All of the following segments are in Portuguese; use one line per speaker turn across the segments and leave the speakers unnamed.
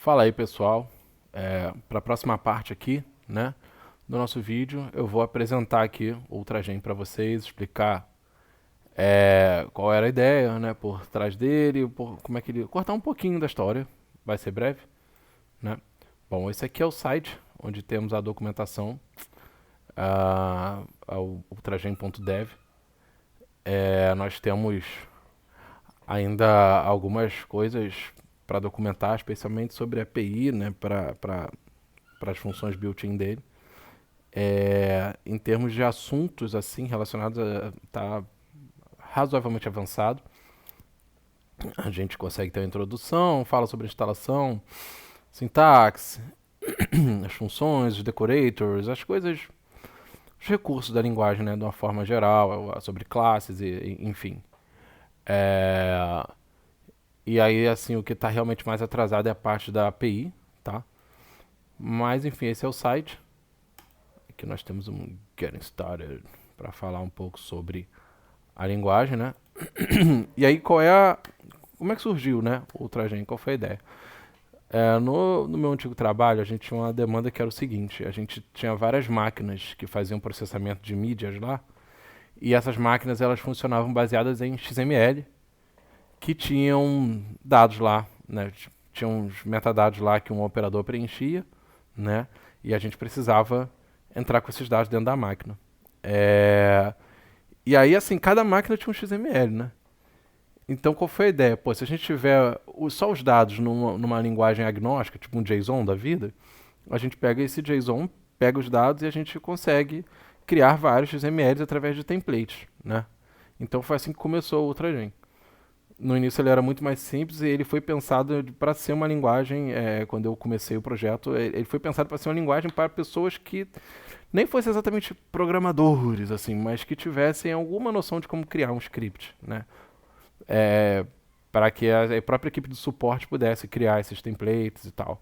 Fala aí, pessoal. Para a próxima parte aqui, né, do nosso vídeo, eu vou apresentar aqui o Ultragen para vocês, explicar qual era a ideia, né, por trás dele, como é que ele cortar um pouquinho da história. Vai ser breve, né? Bom, esse aqui é o site onde temos a documentação, o ultragen.dev. Nós temos ainda algumas coisas para documentar, especialmente sobre a API, né, para as funções built-in dele. Em termos de assuntos assim relacionados a tá razoavelmente avançado. A gente consegue ter uma introdução, fala sobre a instalação, sintaxe, as funções, os decorators, as coisas, os recursos da linguagem, né, de uma forma geral, sobre classes enfim. É, e aí, assim, o que está realmente mais atrasado é a parte da API, tá? Mas, enfim, esse é o site. Aqui nós temos um Getting Started para falar um pouco sobre a linguagem, né? E aí, como é que surgiu, né, o Ultragen? Qual foi a ideia? No meu antigo trabalho, a gente tinha uma demanda que era o seguinte: a gente tinha várias máquinas que faziam processamento de mídias lá, e essas máquinas elas funcionavam baseadas em XML, que tinham dados lá, né? Tinha uns metadados lá que um operador preenchia, né? E a gente precisava entrar com esses dados dentro da máquina. É, E aí, assim, cada máquina tinha um XML, né? Então, qual foi a ideia? Pô, se a gente tiver só os dados numa linguagem agnóstica, tipo um JSON da vida, a gente pega esse JSON, pega os dados e a gente consegue criar vários XMLs através de templates, né? Então foi assim que começou o Ultragen. No início ele era muito mais simples e ele foi pensado para ser uma linguagem, quando eu comecei o projeto, ele foi pensado para ser uma linguagem para pessoas que nem fossem exatamente programadores, assim, mas que tivessem alguma noção de como criar um script, né? é, para que a própria equipe de suporte pudesse criar esses templates e tal.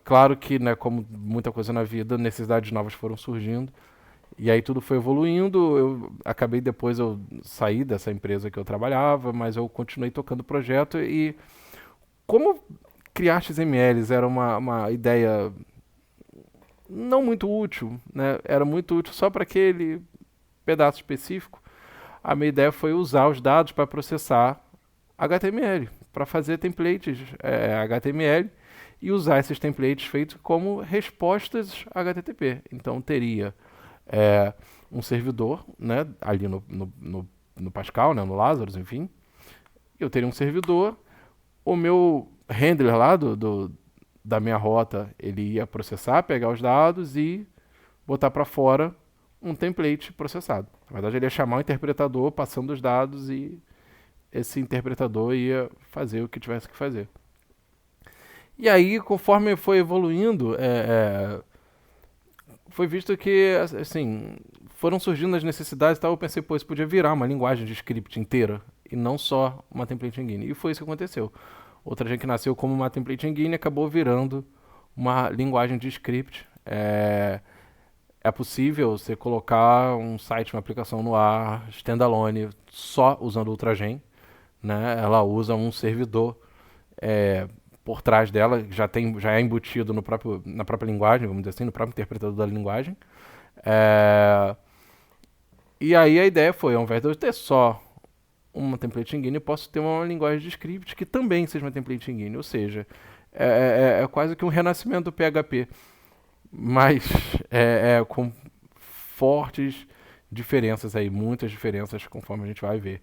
Claro que, né, como muita coisa na vida, necessidades novas foram surgindo e aí tudo foi evoluindo. Eu acabei depois eu saí dessa empresa que eu trabalhava, mas eu continuei tocando o projeto e como criar XMLs era uma ideia não muito útil, né? Era muito útil só para aquele pedaço específico. A minha ideia foi usar os dados para processar HTML, para fazer templates HTML e usar esses templates feitos como respostas HTTP. Então teria é, um servidor, né, ali no Pascal, né, no Lazarus, enfim. Eu teria um servidor, o meu handler lá da minha rota, ele ia processar, pegar os dados e botar para fora um template processado. Na verdade, ele ia chamar o interpretador passando os dados e esse interpretador ia fazer o que tivesse que fazer. E aí, conforme foi evoluindo, foi visto que, assim, foram surgindo as necessidades e tal. Eu pensei, pô, isso podia virar uma linguagem de script inteira e não só uma template engine. E foi isso que aconteceu. Outra gente que nasceu como uma template engine acabou virando uma linguagem de script. É possível você colocar um site, uma aplicação no ar, standalone, só usando o Ultragen, né? Ela usa um servidor é, por trás dela, já é embutido na própria linguagem, vamos dizer assim, no próprio interpretador da linguagem. É, e aí a ideia foi, ao invés de eu ter só uma template engine, eu posso ter uma linguagem de script que também seja uma template engine, ou seja, é quase que um renascimento do PHP, mas com fortes diferenças aí, muitas diferenças conforme a gente vai ver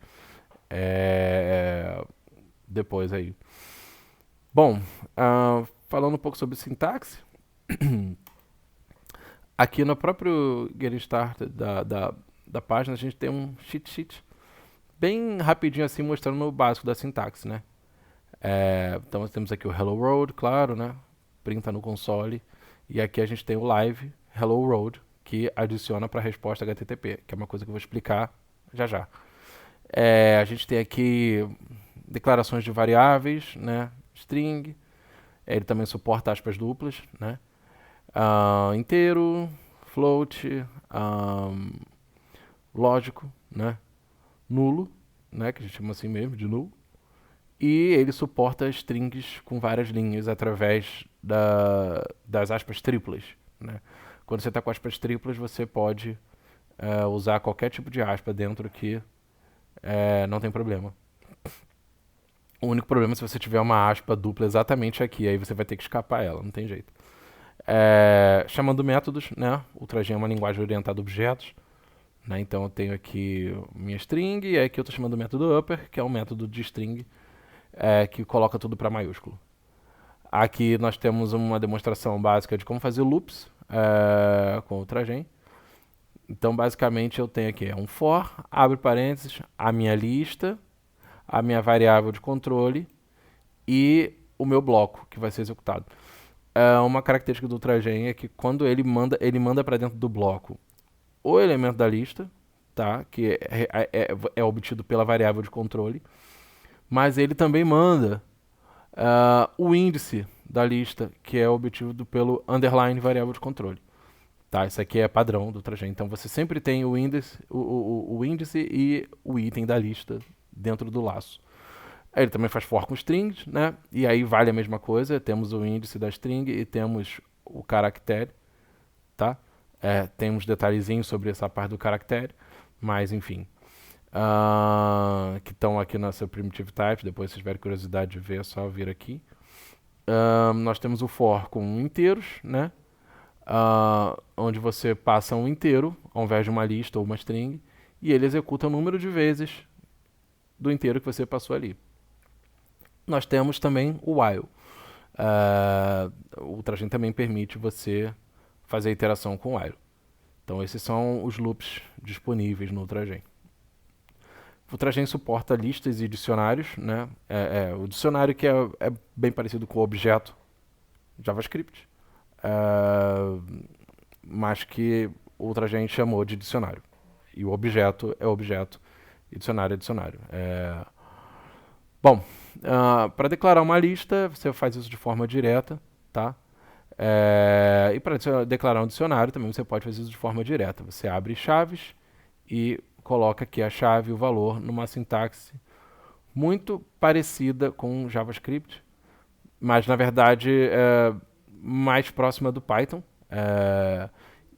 depois aí. Bom, falando um pouco sobre sintaxe, aqui no próprio Get Started da página a gente tem um cheat sheet bem rapidinho assim mostrando o básico da sintaxe, né? Então nós temos aqui o Hello World, claro, né? Printa no console. E aqui a gente tem o live Hello World, que adiciona para a resposta HTTP, que é uma coisa que eu vou explicar já já. A gente tem aqui declarações de variáveis, né? String. Ele também suporta aspas duplas, né? Inteiro, float, lógico, né? Nulo, né? Que a gente chama assim mesmo, de nulo. E ele suporta strings com várias linhas através das aspas triplas, né? Quando você está com aspas triplas, você pode usar qualquer tipo de aspa dentro que não tem problema. O único problema é se você tiver uma aspa dupla exatamente aqui, aí você vai ter que escapar ela, não tem jeito. Chamando métodos, né? O Trajan é uma linguagem orientada a objetos, né? Então eu tenho aqui minha string, e aqui eu estou chamando o método upper, que é um método de string que coloca tudo para maiúsculo. Aqui nós temos uma demonstração básica de como fazer loops com o Trajan. Então basicamente eu tenho aqui um for, abre parênteses, a minha lista, a minha variável de controle e o meu bloco que vai ser executado. Uma característica do Trajan é que quando ele manda para dentro do bloco o elemento da lista, tá? Que é obtido pela variável de controle, mas ele também manda o índice da lista, que é obtido pelo underline variável de controle. Tá? Isso aqui é padrão do Trajan. Então você sempre tem o índice, o índice e o item da lista dentro do laço. Ele também faz for com strings, né? E aí vale a mesma coisa. Temos o índice da string e temos o caractere, tá? Tem uns detalhezinhos sobre essa parte do caractere, mas enfim. Que estão aqui na seu primitive type. Depois, se tiver curiosidade de ver, é só vir aqui. Nós temos o for com inteiros, né? Onde você passa um inteiro ao invés de uma lista ou uma string, e ele executa o número de vezes do inteiro que você passou ali. Nós temos também o while. O Trajan também permite você fazer iteração com o while. Então esses são os loops disponíveis no Trajan. O Trajan suporta listas e dicionários, né? O dicionário que é bem parecido com o objeto JavaScript, mas que o Trajan chamou de dicionário. E o objeto é objeto e dicionário é dicionário. Bom, para declarar uma lista, você faz isso de forma direta, tá? E para declarar um dicionário também você pode fazer isso de forma direta. Você abre chaves e coloca aqui a chave e o valor numa sintaxe muito parecida com JavaScript, mas na verdade mais próxima do Python.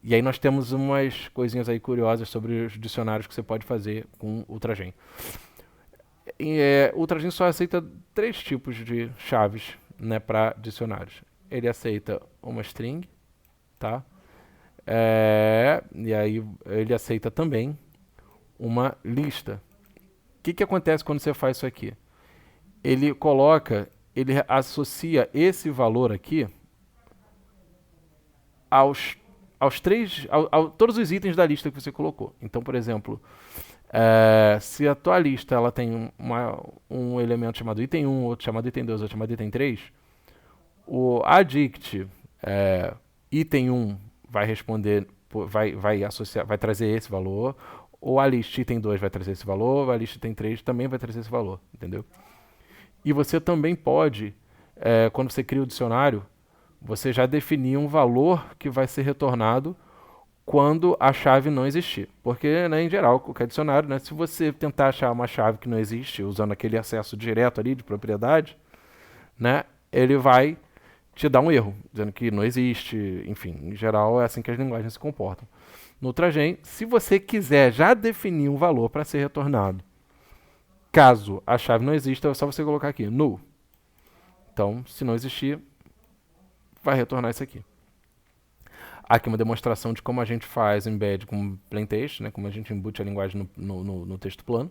E aí nós temos umas coisinhas aí curiosas sobre os dicionários que você pode fazer com o Trajan. O Trajan só aceita 3 tipos de chaves, né, para dicionários. Ele aceita uma string, tá? E aí ele aceita também uma lista. O que acontece quando você faz isso aqui? Ele associa esse valor aqui aos todos os itens da lista que você colocou. Então, por exemplo, se a tua lista ela tem um elemento chamado item 1, outro chamado item 2, outro chamado item 3, o addict item 1 vai responder, vai trazer esse valor, ou a list item 2 vai trazer esse valor, a list item 3 também vai trazer esse valor, entendeu? E você também pode, quando você cria o dicionário, você já definir um valor que vai ser retornado quando a chave não existir. Porque, né, em geral, qualquer dicionário, né, se você tentar achar uma chave que não existe, usando aquele acesso direto ali de propriedade, né, ele vai te dar um erro, dizendo que não existe. Enfim, em geral, é assim que as linguagens se comportam. No Trajan, se você quiser já definir um valor para ser retornado, caso a chave não exista, é só você colocar aqui, null. Então, se não existir, vai retornar isso aqui. Aqui uma demonstração de como a gente faz embed com plain text, né, como a gente embute a linguagem no texto plano.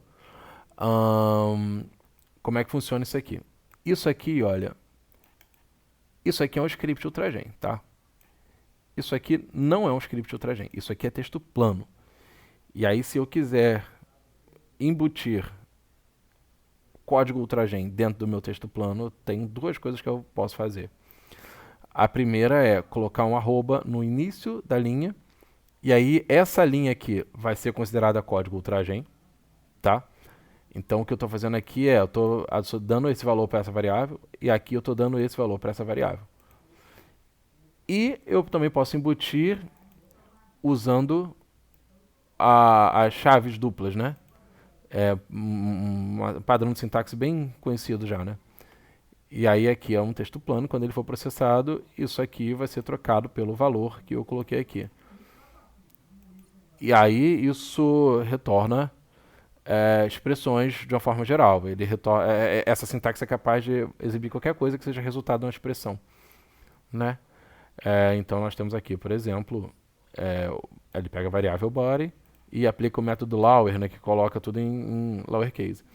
Como é que funciona isso aqui? Isso aqui, olha, isso aqui é um script Trajan, tá? Isso aqui não é um script Trajan, isso aqui é texto plano. E aí, se eu quiser embutir código Trajan dentro do meu texto plano, tem 2 coisas que eu posso fazer. A primeira é colocar um arroba no início da linha, e aí essa linha aqui vai ser considerada código Trajan, tá? Então o que eu estou fazendo aqui eu estou dando esse valor para essa variável, e aqui eu estou dando esse valor para essa variável. E eu também posso embutir usando as chaves duplas, né? É um padrão de sintaxe bem conhecido já, né? E aí aqui é um texto plano, quando ele for processado, isso aqui vai ser trocado pelo valor que eu coloquei aqui. E aí isso retorna expressões de uma forma geral. Essa sintaxe é capaz de exibir qualquer coisa que seja resultado de uma expressão, né? Então nós temos aqui, por exemplo, é, ele pega a variável body e aplica o método lower, né, que coloca tudo em lowercase.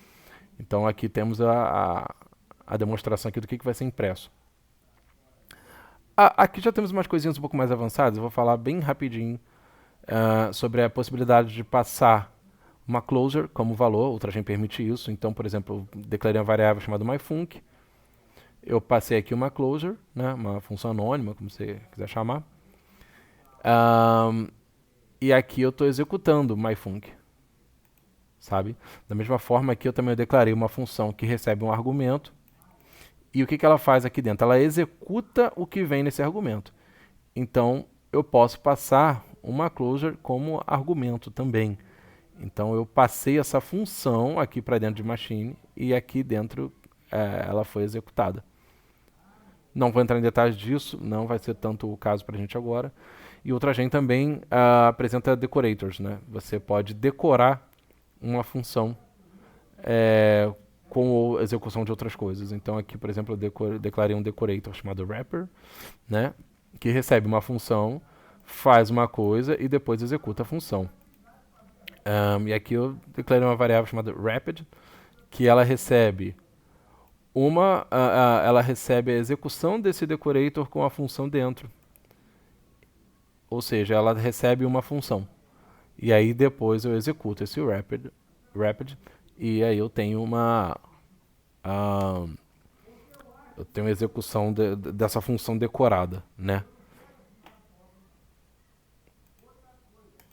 Então aqui temos a demonstração aqui do que vai ser impresso. Aqui já temos umas coisinhas um pouco mais avançadas, eu vou falar bem rapidinho sobre a possibilidade de passar uma closure como valor, o Trajan permite isso. Então, por exemplo, eu declarei uma variável chamada myfunc, eu passei aqui uma closure, né, uma função anônima, como você quiser chamar, e aqui eu estou executando myfunc, sabe? Da mesma forma aqui eu também declarei uma função que recebe um argumento, e o que ela faz aqui dentro? Ela executa o que vem nesse argumento. Então, eu posso passar uma closure como argumento também. Então, eu passei essa função aqui para dentro de machine e aqui dentro ela foi executada. Não vou entrar em detalhes disso, não vai ser tanto o caso para a gente agora. E o Trajan também apresenta decorators, né? Você pode decorar uma função com a execução de outras coisas. Então aqui, por exemplo, eu declarei um decorator chamado wrapper, né? Que recebe uma função, faz uma coisa e depois executa a função. E aqui eu declarei uma variável chamada rapid, que ela recebe ela recebe a execução desse decorator com a função dentro. Ou seja, ela recebe uma função. E aí depois eu executo esse rapid e aí eu tenho eu tenho uma execução dessa função decorada, né?